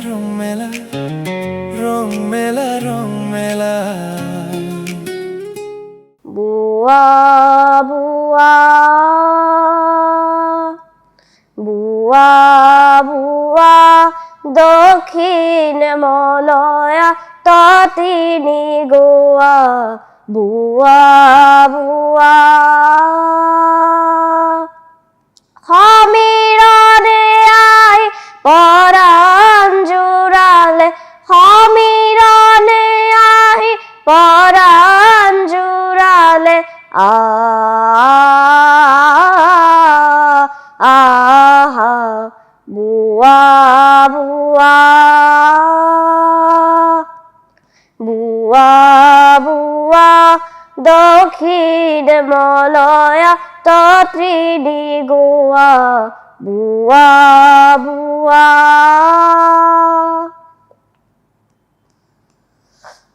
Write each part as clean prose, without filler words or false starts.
রং মেলা রং মেলা রং মেলা বুয়া বুয়া বুয়া বুয়া দক্ষিণ মলয়া ততিনি গোয়া বুয়া বুয়া সমীরণে আই পরাণ জুড়ালে সমীরণে আই পরাণ জুড়ালে আহা বুয়া বুয়া বুয়া বুয়া দক্ষিণ মলয়া তত্রিনি গোয়া বুয়া বুয়া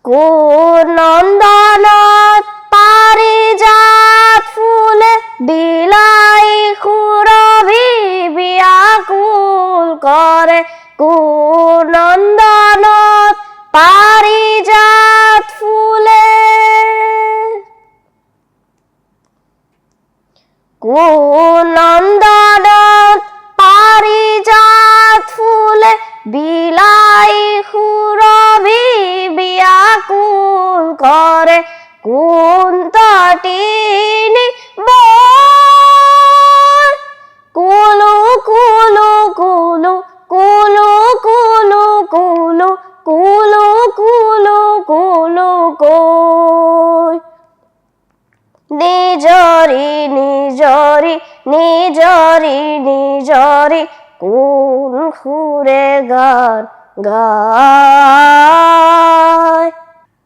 কোন নন্দনত পারিজাত ফুলে বিলাই সুরভি বিয়াকুল করে কোন নন্দনত পারিজাত ফুলে কোন নন্দনত পারিজাত ফুলে বিলাই সুরভি বিয়াকুল করে কোন তটিনী বন কুলু কুলু কুলু কুলু কুলু কুলু কুলু কুলু কুলু কই নিজরি নিজরি নিজরি নিজরি কোন সুরে গান গায়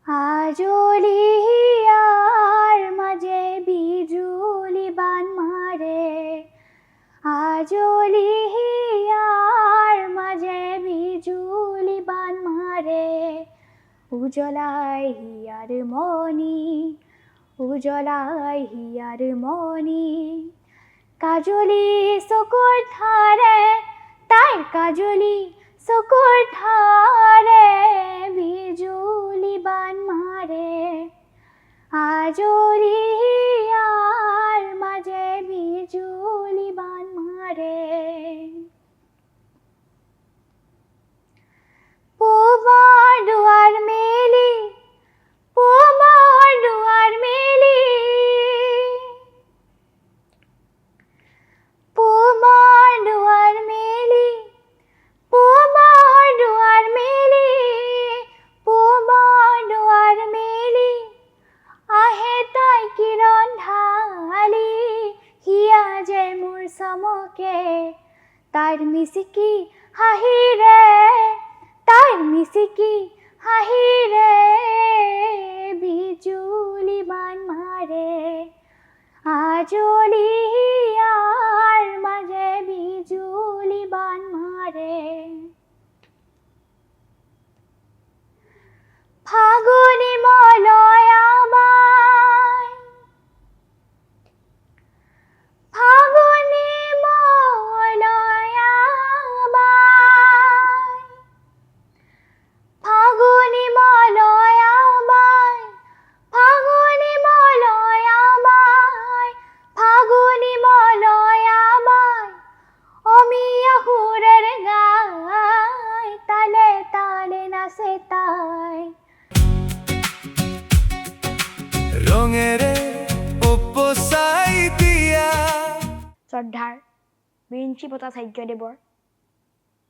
আজলি হিয়ার মাঝে বিজুলি বান মারে আজলি হিয়ার মাঝে বিজুলি বান মারে উজলাই হিয়ার মনি উজলাই হিয়ার মনি কাজলি চকুৰ ধাৰে তাইৰ কাজলি চকুৰ ধাৰে বিজুলি বান মাৰে আজলি হিয়াৰ মাজে বিজুলি বান মাৰে পূবৰ দুৱাৰ মেলি পূবৰ দুৱাৰ মেলি পূবৰ দুৱাৰ মেলি পূবৰ দুৱাৰ মেলি পূবৰ দুৱাৰ মেলি আহে তাই কিৰণ ঢালি হিয়া যে মোৰ চমকে তাইৰ মিচিকি হাঁহিৰে তাইৰ মিচিকি হাঁহিৰে বিজুলি বান মাৰে আজলি হিয়াৰ মাজে বিজুলি বান মাৰে ফাগুনি মলয়া বাই ফাগুনি মলয়া বাই ফাগুনি মলয়া বাই ফাগুনি মলয়া বাই ফাগুনি মলয়া বাই অমিয়া সুৰেৰ গায় তালে তালে নাচে তাই ৰঙেৰে উপসাই দিয়া শ্ৰদ্ধাৰ বিৰিঞ্চি ভট্টাচাৰ্যদেৱৰ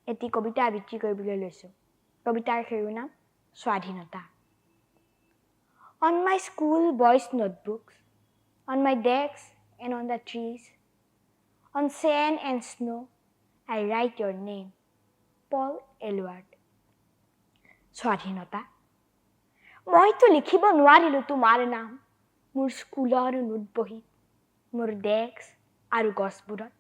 এটি কবিতা আবৃত্তি কৰিবলৈ লৈছোঁ। কবিতাৰ শিৰোনাম স্বাধীনতা। On my school boys' notebooks, on my desks and on the trees, on sand and snow, I write your name, Paul Eluard. স্বাধীনতা। মইতো লিখিব নোৱাৰিলোঁ তোমাৰ নাম মোৰ স্কুলৰ নোট বহীত মোৰ ডেস্ক আৰু গছবোৰত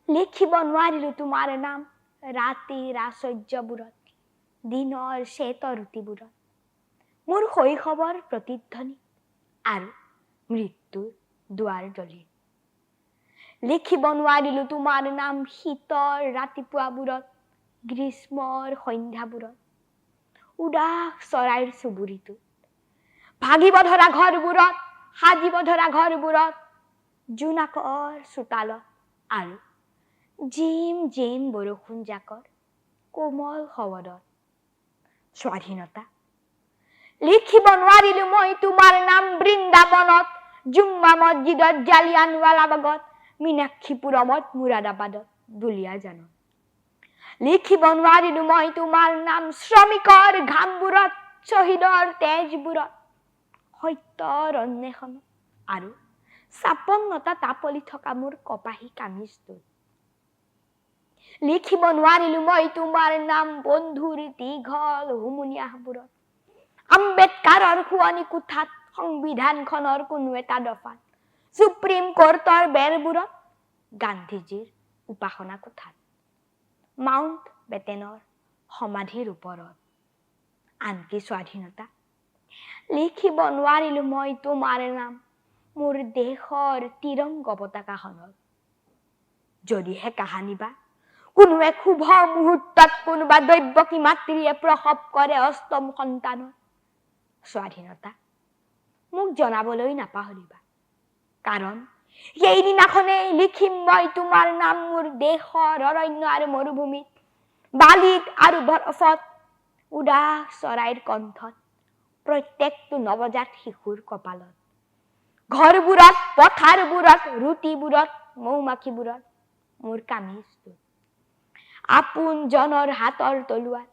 লিখিব নোৱাৰিলোঁ তোমাৰ নাম ৰাতিৰ আশ্চৰ্যবোৰত দিনৰ শ্বেত ৰুটিবোৰত মোৰ শৈশৱৰ প্ৰতিধ্বনি আৰু মৃত্যুৰ দুৱাৰ দলি লিখিব নোৱাৰিলোঁ তোমাৰ নাম শীতৰ ৰাতিপুৱাবোৰত গ্ৰীষ্মৰ সন্ধ্যাবোৰত উদাস চৰাইৰ চুবুৰিটোত ভাগিব ধৰা ঘৰবোৰত সাজিব ধৰা ঘৰবোৰত জোনাকৰ চোতালত আৰু জিম জিম বৰষুণ জাকৰ কোমল সৱদত স্বাধীনতা লিখিব নোৱাৰিলো মই তোমাৰ নাম বৃন্দাবনত জুম্মা মছজিদত জালিয়ানৱালাবাগত মীনাক্ষীপুৰমত মুৰাদাবাদত দুলীয়াজানত লিখিব নোৱাৰিলো মই তোমাৰ নাম শ্ৰমিকৰ ঘামবোৰত শ্বহীদৰ তেজবোৰত সত্যৰ অন্বেষণত আৰু ৫৬টা তাপলি থকা মোৰ কপাহী কামিজটোত লিখিব নোৱাৰিলো মই তোমাৰ নাম বন্ধুৰ দীঘল হুমুনিয়াহবোৰত আম্বেদকাৰৰ শোৱনি কোঠাত সংবিধানখনৰ কোনো এটা দফাত সুপ্ৰিম কোৰ্টৰ বেৰবোৰত গান্ধীজীৰ উপাসনা কোঠাত মাউণ্ট বেটেনৰ সমাধিৰ ওপৰত আনকি স্বাধীনতা লিখিব নোৱাৰিলো মই তোমাৰ নাম মোৰ দেশৰ তিৰংগ পতাকাখনত যদিহে কাহানি বা কোনো এক শুভ মুহূৰ্তত কোনোবা দৈৱকী মাতৃয়ে প্ৰসৱ কৰে অষ্টম সন্তানৰ স্বাধীনতা মোক জনাবলৈ নাপাহৰিবা কাৰণ সেইদিনাখনেই লিখিম মই তোমাৰ নাম মোৰ দেশৰ অৰণ্য আৰু মৰুভূমিত বালিত আৰু বৰফত উদাস চৰাইৰ কণ্ঠত প্ৰত্যেকটো নৱজাত শিশুৰ কপালত ঘৰবোৰত পথাৰবোৰত ৰুটিবোৰত মৌমাখিবোৰত মোৰ কামিজটোত আপোনজনৰ হাতৰ তলুৱাত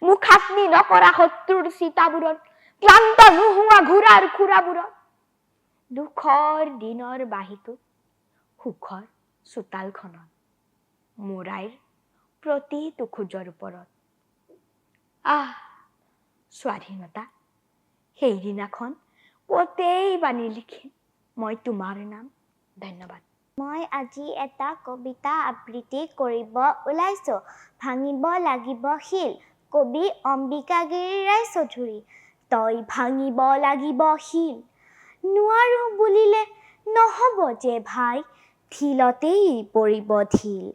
মুখাগ্নি নকৰা শত্ৰুৰ চিতাবোৰত ক্লান্ত নোহোৱা ঘোঁৰাৰ খুৰাবোৰত দুখৰ দিনৰ বাহিটোত সুখৰ চোতালখনত মোৰাইৰ প্ৰতিটো খোজৰ ওপৰত স্বাধীনতা সেইদিনাখন কতেই বানি লিখিম মই তোমাৰ নাম ধন্যবাদ মই আজি এটা কবিতা আবৃত্তি কৰিব ওলাইছো ভাঙিব লাগিব শিল কবি অম্বিকাগিৰি ৰায়চৌধুৰী তই ভাঙিব লাগিব শিল নোৱাৰো বুলিলে নহব যে ভাই ঢিলতেই পৰিব ঢিল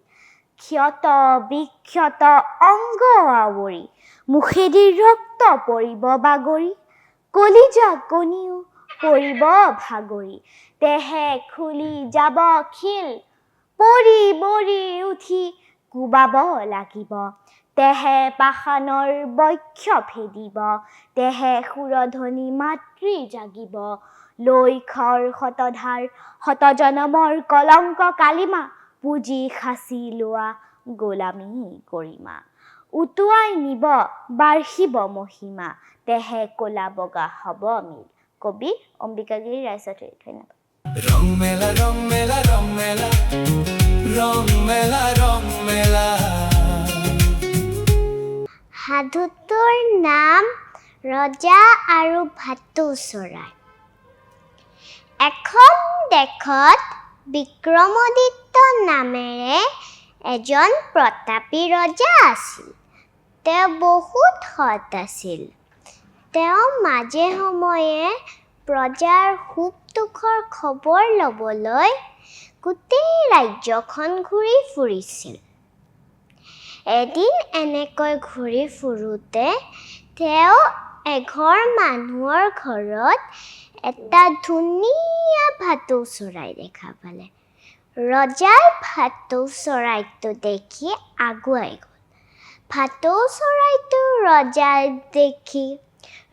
ক্ষত বিক্ষত অংগ আৱৰি মুখেদি ৰক্ত পৰিব বাগৰি কলিজা কণীও পৰিব ভাগৰি দেহে খুলি যাব শিল পৰি বৰি উঠি কোবাব লাগিব তেহে পাষাণৰ বক্ষ ভেদিব তেহে সুৰধনী মাতৃ জাগিব লৈ খৰ শতধাৰ শতজনমৰ কলংক কালিমা পুজি সাঁচি লোৱা গোলামী গৰিমা উটুৱাই নিব বাঢ়িব মহিমা তেহে কলা বগা হব মিল কবি অম্বিকাগিৰি ৰায়চৌধুৰী ধন্যবাদ ৰং মেলা ৰং মেলা ৰং মেলা ৰং মেলা ৰং মেলা সাধুটোৰ নাম ৰজা আৰু ভাটৌ চৰাই এখন দেশত বিক্ৰমাদিত্য নামেৰে এজন প্ৰতাপী ৰজা আছিল তেওঁ বহুত সৎ আছিল তেওঁ মাজে সময়ে প্ৰজাৰ সুখ দুখৰ খবৰ ল'বলৈ গোটেই ৰাজ্যখন ঘূৰি ফুৰিছিল এদিন এনেকৈ ঘূৰি ফুৰোতে তেওঁ এঘৰ মানুহৰ ঘৰত এটা ধুনীয়া ভাটৌ চৰাই দেখা পালে ৰজাই ভাটৌ চৰাইটো দেখি আগুৱাই গ'ল ভাটৌ চৰাইটো ৰজাই দেখি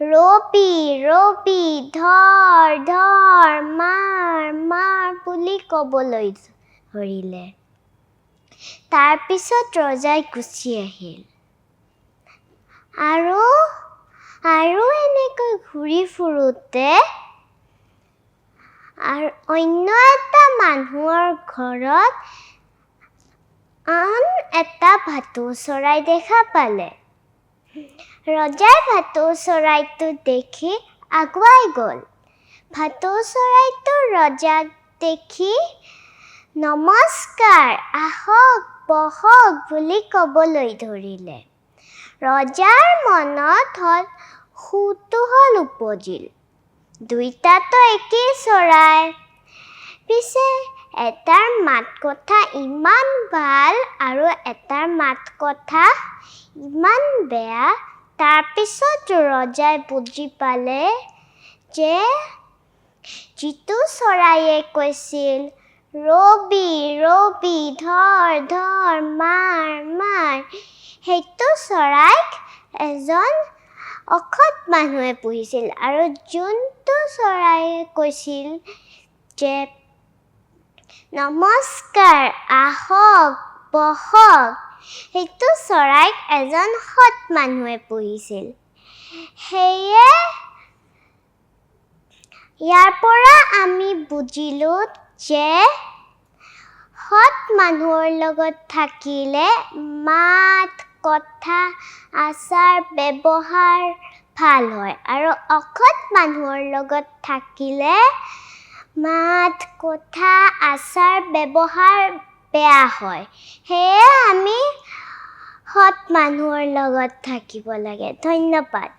ৰবি ৰবি ধৰ ধৰ মাৰ মাৰ বুলি ক'বলৈ ধৰিলে তাৰপিছত ৰজাই গুচি আহিল আৰু এনেকৈ ঘূৰি ফুৰোতে আৰু অন্য এটা মানুহৰ ঘৰত আন এটা ভাটৌ চৰাই দেখা পালে ৰজাই ভাটৌ চৰাইটো দেখি আগুৱাই গ'ল ভাটৌ চৰাইটো ৰজাক দেখি নমস্কাৰ আহক বহক বুলি ক'বলৈ ধৰিলে ৰজাৰ মনত কৌতূহল উপজিল দুইটাতো একেই চৰাই পিছে এটাৰ মাত কথা ইমান ভাল আৰু এটাৰ মাত কথা ইমান বেয়া। তাৰপিছত ৰজাই বুজি পালে যে যিটো চৰাইয়ে কৈছিল ৰবি ৰবি ধৰ ধৰ মাৰ মাৰ, সেইটো চৰাইক এজন অসৎ মানুহে পুহিছিল। আৰু যোনটো চৰাইয়ে কৈছিল যে নমস্কাৰ আহক বহক, সেইটো চৰাইক এজন সৎ মানুহে পুহিছিল। সেয়ে ইয়াৰ পৰা আমি বুজিলোঁ যে সৎ মানুহৰ লগত থাকিলে মাত কথা আচাৰ ব্যৱহাৰ ভাল হয়, আৰু অসৎ মানুহৰ লগত থাকিলে মাত কথা আচাৰ ব্যৱহাৰ বেয়া হয়। সেয়ে আমি সৎ মানুহৰ লগত থাকিব লাগে। ধন্যবাদ।